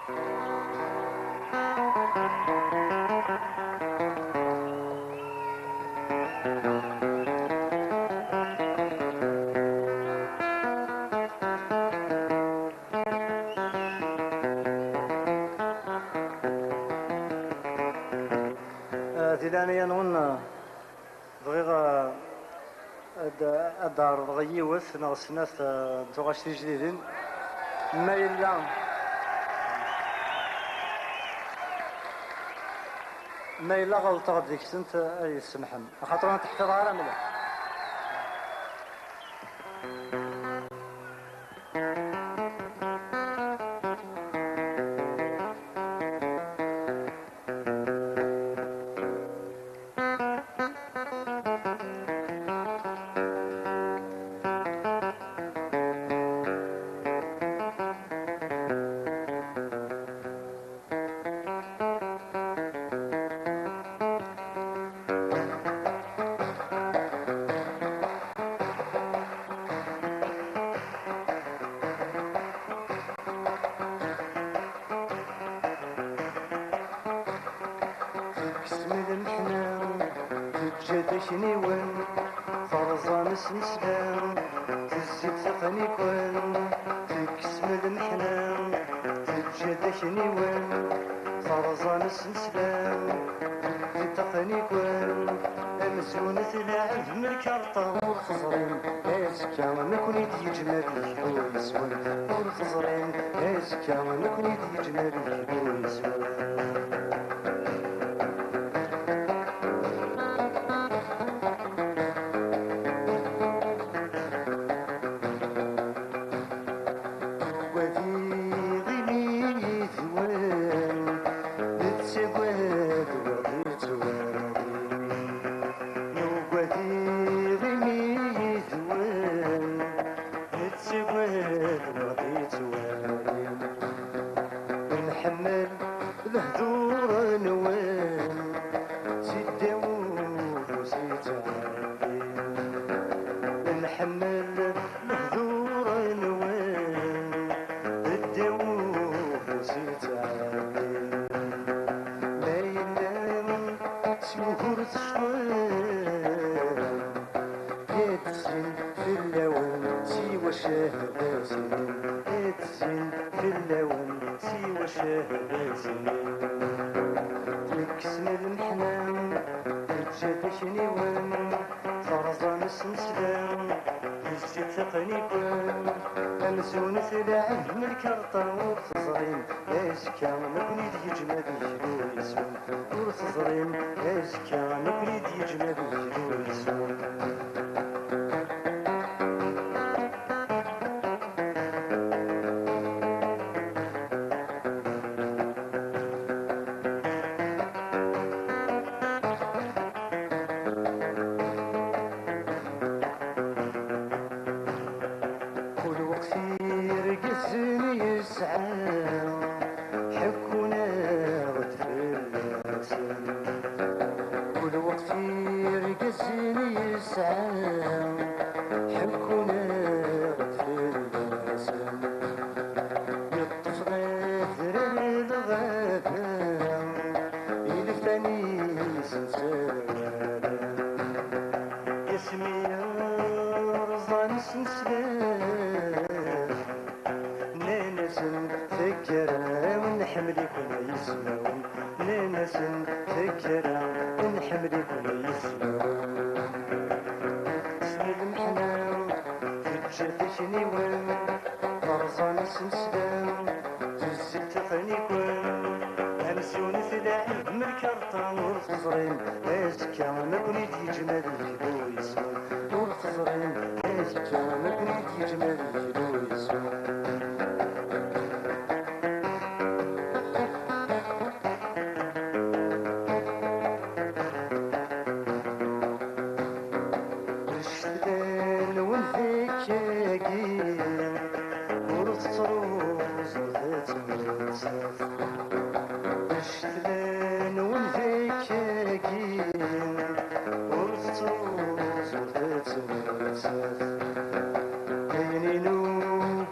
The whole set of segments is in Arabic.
ديلاني نون بغيغ الدار غيوث نغسنات تغاشتي جديدين ما إلا غلطة ديك سنت أي سمحن خاطر أنا تحفظ على مليح. شنيون فرزان سمسلام تزيد ثقني كون تكسم المحنام تجد شنيون فرزان سمسلام تزيد ثقني كون أمزون تلاعب من الكارطة والخزرين هازكا نكون يدي جمالي ويسون والخزرين هازكا نكون يدي جمالي ويسون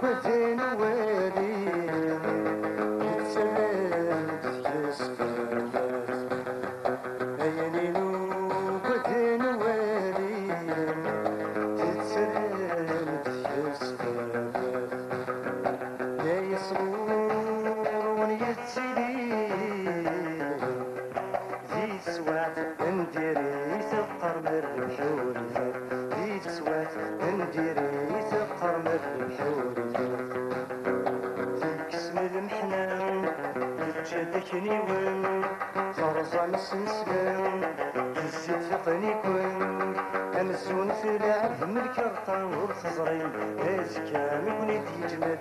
With ذكني وين زرزان السنسكن تزيد فقني كون أمزون ثلاث من الكرطان ورخزرين هاز كامل ونيت يجمد